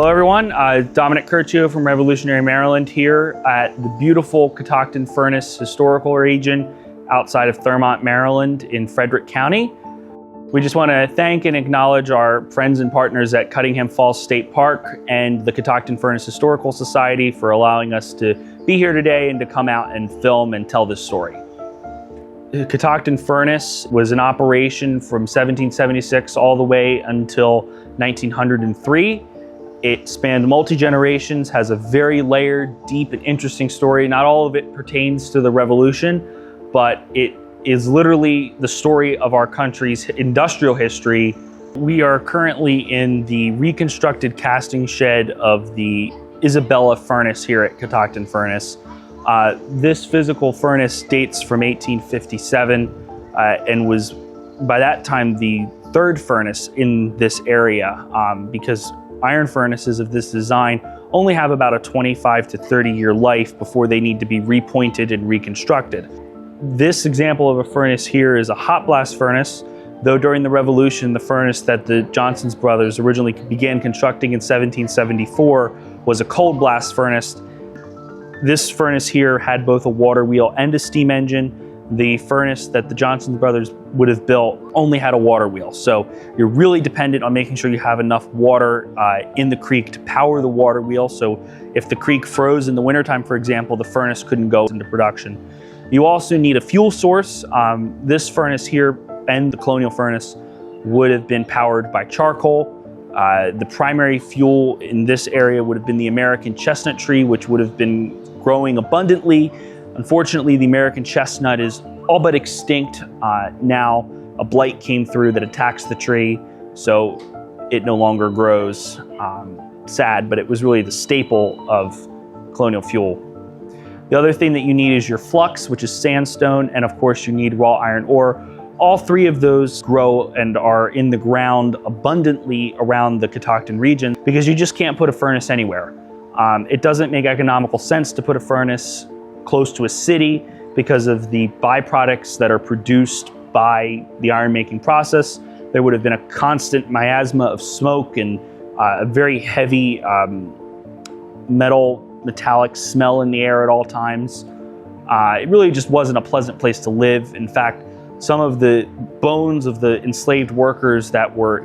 Hello everyone, Dominic Curcio from Revolutionary Maryland here at the beautiful Catoctin Furnace Historical Region outside of Thurmont, Maryland in Frederick County. We just want to thank and acknowledge our friends and partners at Cuttingham Falls State Park and the Catoctin Furnace Historical Society for allowing us to be here today and to come out and film and tell this story. The Catoctin Furnace was in operation from 1776 all the way until 1903. It spanned multi-generations, has a very layered, deep, and interesting story. Not all of it pertains to the Revolution, but it is literally the story of our country's industrial history. We are currently in the reconstructed casting shed of the Isabella furnace here at Catoctin Furnace. This physical furnace dates from 1857 and was, by that time, the third furnace in this area because iron furnaces of this design only have about a 25 to 30 year life before they need to be repointed and reconstructed. This example of a furnace here is a hot blast furnace, though during the Revolution, the furnace that the Johnson's brothers originally began constructing in 1774 was a cold blast furnace. This furnace here had both a water wheel and a steam engine. The furnace that the Johnson's brothers would have built only had a water wheel. So you're really dependent on making sure you have enough water in the creek to power the water wheel. So if the creek froze in the wintertime, for example, the furnace couldn't go into production. You also need a fuel source. This furnace here and the colonial furnace would have been powered by charcoal. The primary fuel in this area would have been the American chestnut tree, which would have been growing abundantly. Unfortunately, the American chestnut is all but extinct now. A blight came through that attacks the tree, so it no longer grows. Sad, but it was really the staple of colonial fuel. The other thing that you need is your flux, which is sandstone, and of course you need raw iron ore. All three of those grow and are in the ground abundantly around the Catoctin region because you just can't put a furnace anywhere. It doesn't make economical sense to put a furnace close to a city because of the byproducts that are produced by the iron making process. There would have been a constant miasma of smoke and a very heavy metallic smell in the air at all times. It really just wasn't a pleasant place to live. In fact, some of the bones of the enslaved workers that were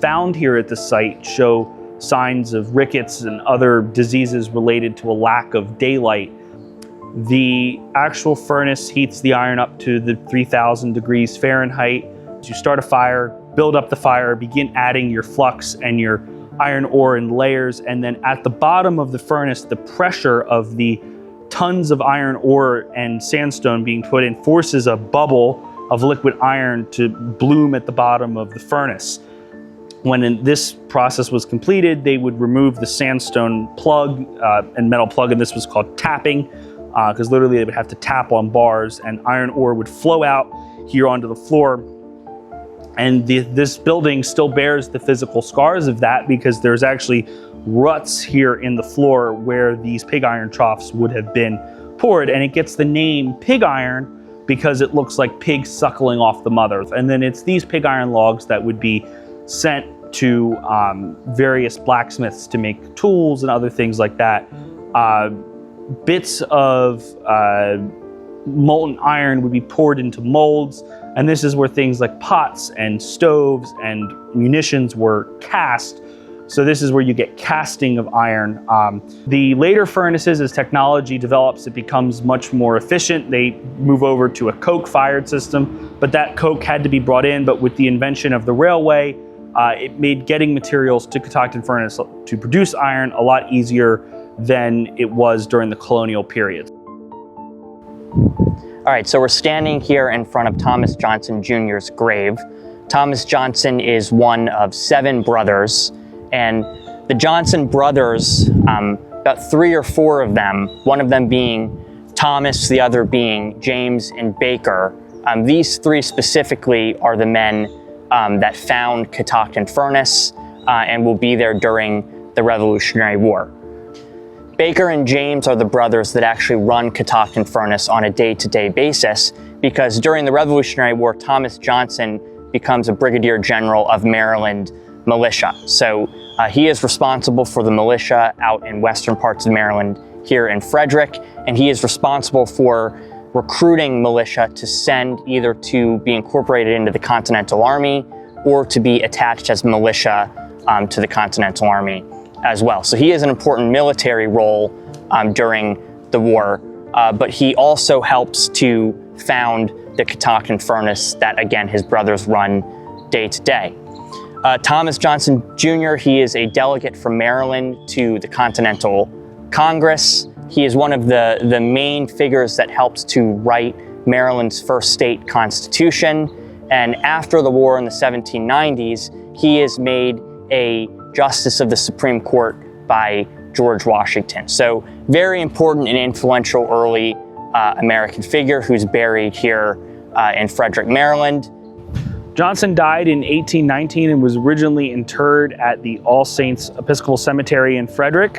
found here at the site show signs of rickets and other diseases related to a lack of daylight. The actual furnace heats the iron up to the 3,000 degrees Fahrenheit. You start a fire, build up the fire, begin adding your flux and your iron ore in layers, and then at the bottom of the furnace, the pressure of the tons of iron ore and sandstone being put in forces a bubble of liquid iron to bloom at the bottom of the furnace. When this process was completed, they would remove the sandstone plug and metal plug, and this was called tapping, because literally they would have to tap on bars and iron ore would flow out here onto the floor. And this building still bears the physical scars of that because there's actually ruts here in the floor where these pig iron troughs would have been poured. And it gets the name pig iron because it looks like pigs suckling off the mother. And then it's these pig iron logs that would be sent to various blacksmiths to make tools and other things like that. Bits of molten iron would be poured into molds, and this is where things like pots and stoves and munitions were cast. So this is where you get casting of iron. The later furnaces, as technology develops, it becomes much more efficient. They move over to a coke-fired system, but that coke had to be brought in. But with the invention of the railway, it made getting materials to Catoctin Furnace to produce iron a lot easier than it was during the colonial period. All right, so we're standing here in front of Thomas Johnson Jr.'s grave. Thomas Johnson is one of 7 brothers, and the Johnson brothers, about 3 or 4 of them, one of them being Thomas, the other being James and Baker. These 3 specifically are the men that found Catoctin Furnace and will be there during the Revolutionary War. Baker and James are the brothers that actually run Catoctin Furnace on a day-to-day basis because during the Revolutionary War, Thomas Johnson becomes a brigadier general of Maryland militia. So He is responsible for the militia out in western parts of Maryland here in Frederick, and he is responsible for recruiting militia to send either to be incorporated into the Continental Army or to be attached as militia to the Continental Army as well. So he has an important military role during the war, but he also helps to found the Catoctin Furnace that, again, his brothers run day to day. Thomas Johnson Jr., he is a delegate from Maryland to the Continental Congress. He is one of the main figures that helps to write Maryland's first state constitution. And after the war in the 1790s, he is made a justice of the Supreme Court by George Washington. So very important and influential early American figure who's buried here in Frederick, Maryland. Johnson died in 1819 and was originally interred at the All Saints Episcopal Cemetery in Frederick.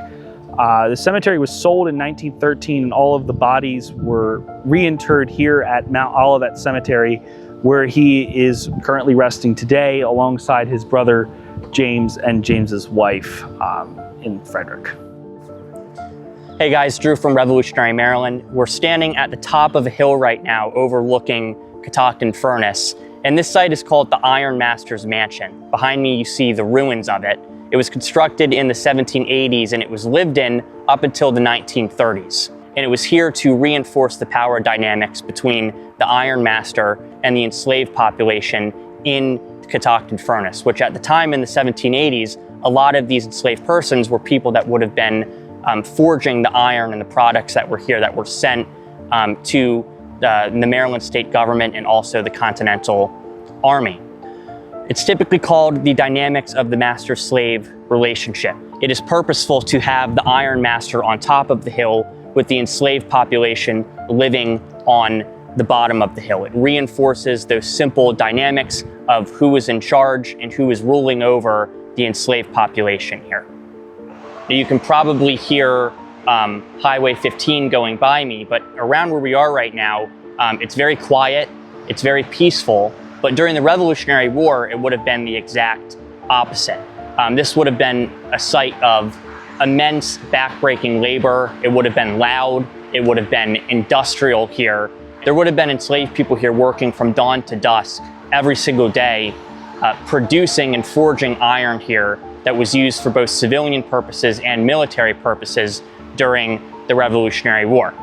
The cemetery was sold in 1913, and all of the bodies were reinterred here at Mount Olivet Cemetery, where he is currently resting today alongside his brother James and James's wife in Frederick. Hey guys, Drew from Revolutionary Maryland. We're standing at the top of a hill right now overlooking Catoctin Furnace, and this site is called the Iron Master's Mansion. Behind me you see the ruins of it. It was constructed in the 1780s and it was lived in up until the 1930s. And it was here to reinforce the power dynamics between the Iron Master and the enslaved population in Catoctin Furnace, which at the time in the 1780s, a lot of these enslaved persons were people that would have been forging the iron and the products that were here that were sent to the Maryland state government and also the Continental Army. It's typically called the dynamics of the master-slave relationship. It is purposeful to have the Iron Master on top of the hill with the enslaved population living on the bottom of the hill. It reinforces those simple dynamics of who is in charge and who is ruling over the enslaved population here. Now, you can probably hear Highway 15 going by me, but around where we are right now, it's very quiet, it's very peaceful, but during the Revolutionary War, it would have been the exact opposite. This would have been a site of immense backbreaking labor. It would have been loud, it would have been industrial here. There would have been enslaved people here working from dawn to dusk every single day, producing and forging iron here that was used for both civilian purposes and military purposes during the Revolutionary War.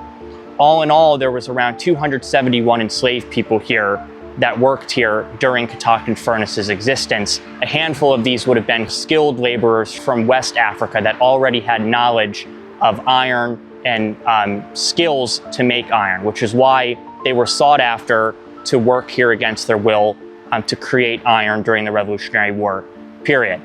All in all, there was around 271 enslaved people here that worked here during Catoctin Furnace's existence. A handful of these would have been skilled laborers from West Africa that already had knowledge of iron and skills to make iron, which is why they were sought after to work here against their will to create iron during the Revolutionary War period.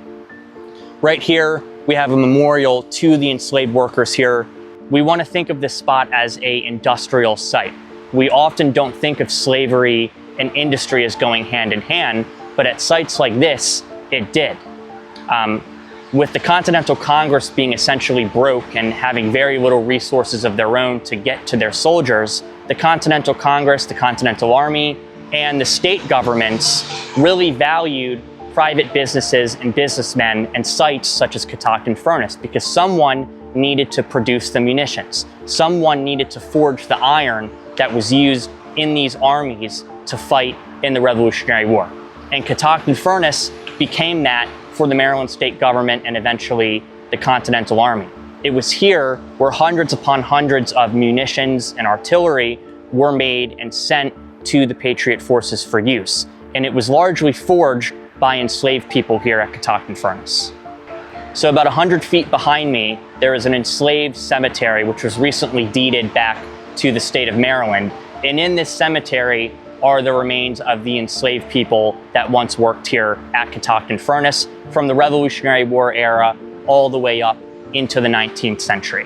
Right here, we have a memorial to the enslaved workers here. We want to think of this spot as an industrial site. We often don't think of slavery and industry as going hand in hand, but at sites like this, it did. With the Continental Congress being essentially broke and having very little resources of their own to get to their soldiers, the Continental Congress, the Continental Army, and the state governments really valued private businesses and businessmen and sites such as Catoctin Furnace because someone needed to produce the munitions. Someone needed to forge the iron that was used in these armies to fight in the Revolutionary War. And Catoctin Furnace became that for the Maryland state government and eventually the Continental Army. It was here where hundreds upon hundreds of munitions and artillery were made and sent to the Patriot forces for use. And it was largely forged by enslaved people here at Catoctin Furnace. So about 100 feet behind me, there is an enslaved cemetery which was recently deeded back to the state of Maryland. And in this cemetery are the remains of the enslaved people that once worked here at Catoctin Furnace from the Revolutionary War era all the way up into the 19th century.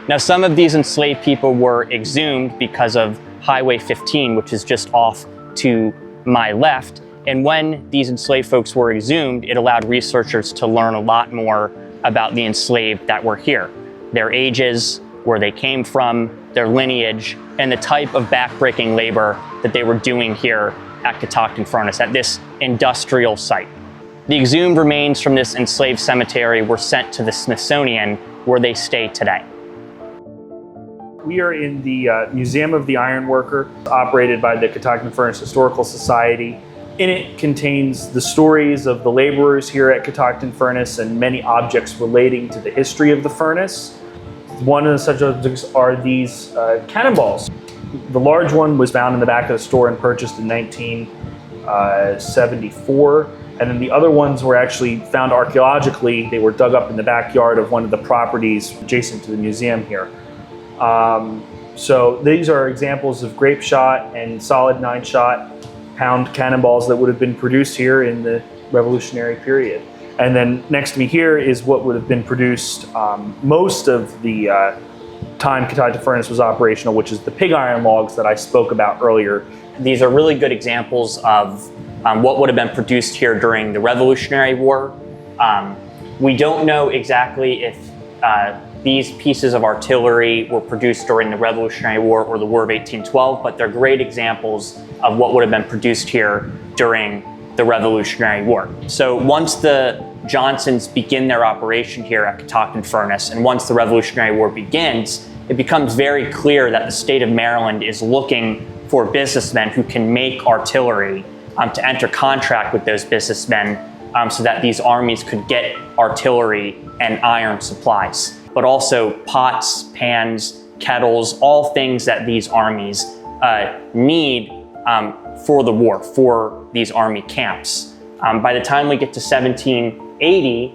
Now, some of these enslaved people were exhumed because of Highway 15, which is just off to my left. And when these enslaved folks were exhumed, it allowed researchers to learn a lot more about the enslaved that were here, their ages, where they came from, their lineage, and the type of backbreaking labor that they were doing here at Catoctin Furnace, at this industrial site. The exhumed remains from this enslaved cemetery were sent to the Smithsonian, where they stay today. We are in the Museum of the Ironworker, operated by the Catoctin Furnace Historical Society. In it contains the stories of the laborers here at Catoctin Furnace and many objects relating to the history of the furnace. One of such objects are these cannonballs. The large one was found in the back of the store and purchased in 1974. And then the other ones were actually found archaeologically. They were dug up in the backyard of one of the properties adjacent to the museum here. So these are examples of grape shot and solid 9-shot pound cannonballs that would have been produced here in the Revolutionary period. And then next to me here is what would have been produced most of the time Catoctin Furnace was operational, which is the pig iron logs that I spoke about earlier. These are really good examples of what would have been produced here during the Revolutionary War. We don't know exactly if these pieces of artillery were produced during the Revolutionary War or the War of 1812, but they're great examples of what would have been produced here during the Revolutionary War. So once the Johnsons begin their operation here at Catoctin Furnace, and once the Revolutionary War begins, it becomes very clear that the state of Maryland is looking for businessmen who can make artillery to enter contract with those businessmen so that these armies could get artillery and iron supplies, but also pots, pans, kettles, all things that these armies need for the war, for these army camps. By the time we get to 1780,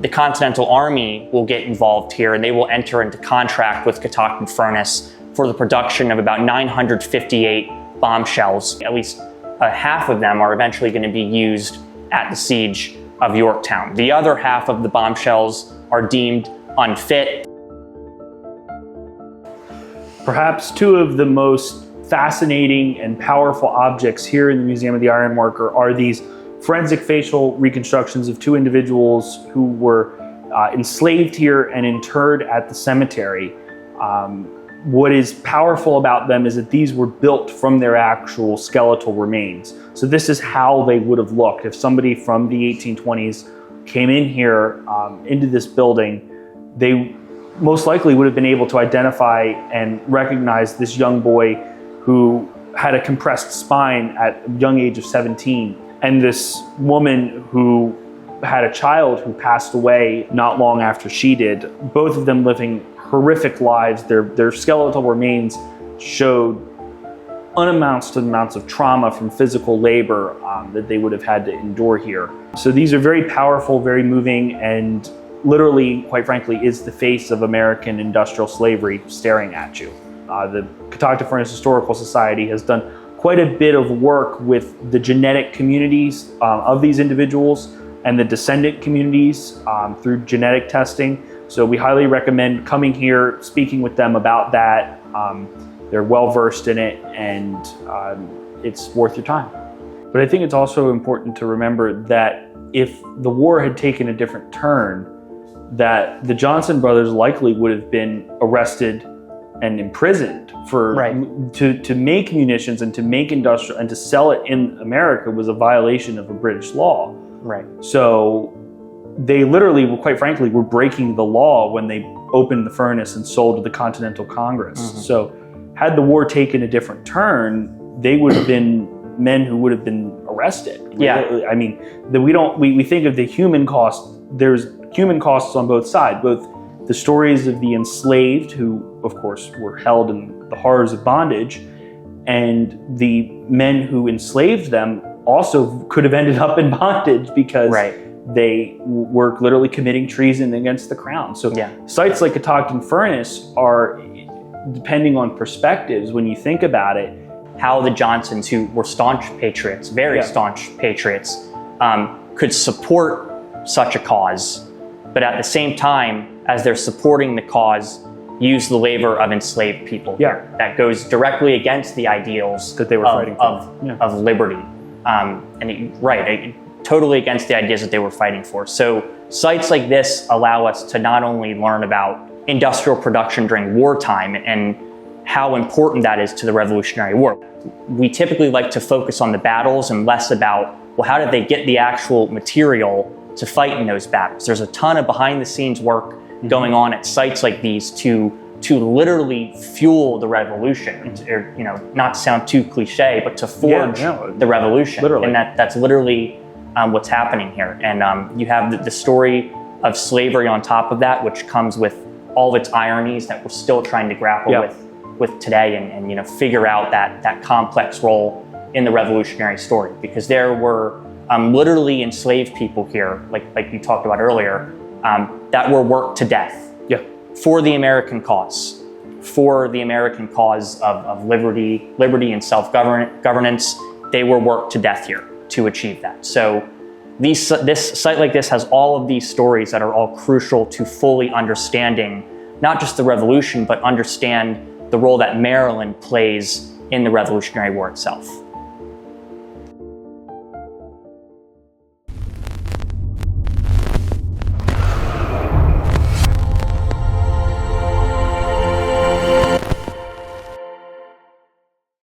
the Continental Army will get involved here, and they will enter into contract with Catoctin Furnace for the production of about 958 bombshells. At least half of them are eventually going to be used at the siege of Yorktown. The other half of the bombshells are deemed unfit. Perhaps two of the most fascinating and powerful objects here in the Museum of the Ironworker are these forensic facial reconstructions of two individuals who were enslaved here and interred at the cemetery. What is powerful about them is that these were built from their actual skeletal remains. So this is how they would have looked if somebody from the 1820s came in here into this building. They most likely would have been able to identify and recognize this young boy who had a compressed spine at a young age of 17, and this woman who had a child who passed away not long after she did, both of them living horrific lives. Their skeletal remains showed amounts of trauma from physical labor that they would have had to endure here. So these are very powerful, very moving, and literally, quite frankly, is the face of American industrial slavery staring at you. The Catoctin Furnace Historical Society has done quite a bit of work with the genetic communities of these individuals and the descendant communities through genetic testing. So we highly recommend coming here, speaking with them about that. They're well versed in it, and it's worth your time. But I think it's also important to remember that if the war had taken a different turn, that the Johnson brothers likely would have been arrested and imprisoned for to make munitions and to make industrial and to sell it in America was a violation of a British law. Right. So they literally, quite frankly, were breaking the law when they opened the furnace and sold to the Continental Congress. Mm-hmm. So had the war taken a different turn, they would have been men who would have been arrested. Yeah. I mean, we think of the human cost. There's human costs on both sides, both the stories of the enslaved, who of course were held in the horrors of bondage, and the men who enslaved them also could have ended up in bondage because they were literally committing treason against the crown. So sites like Catoctin Furnace are, depending on perspectives, when you think about it, how the Johnsons, who were staunch patriots, very staunch patriots, could support such a cause, but at the same time, as they're supporting the cause, use the labor of enslaved people. Yeah, that goes directly against the ideals that they were fighting for. Of liberty, totally against the ideas that they were fighting for. So sites like this allow us to not only learn about industrial production during wartime and how important that is to the Revolutionary War. We typically like to focus on the battles and less about well, how did they get the actual material to fight in those battles? There's a ton of behind the scenes work going on at sites like these to literally fuel the revolution, or, you know, not to sound too cliche, but to forge the revolution. Literally. And that's literally what's happening here. And you have the story of slavery on top of that, which comes with all of its ironies that we're still trying to grapple with today, and you know, figure out that complex role in the revolutionary story, because there were literally enslaved people here, like you talked about earlier, that were worked to death for the American cause, of liberty and self-governance. They were worked to death here to achieve that. So this site like this has all of these stories that are all crucial to fully understanding not just the revolution, but understand the role that Maryland plays in the Revolutionary War itself.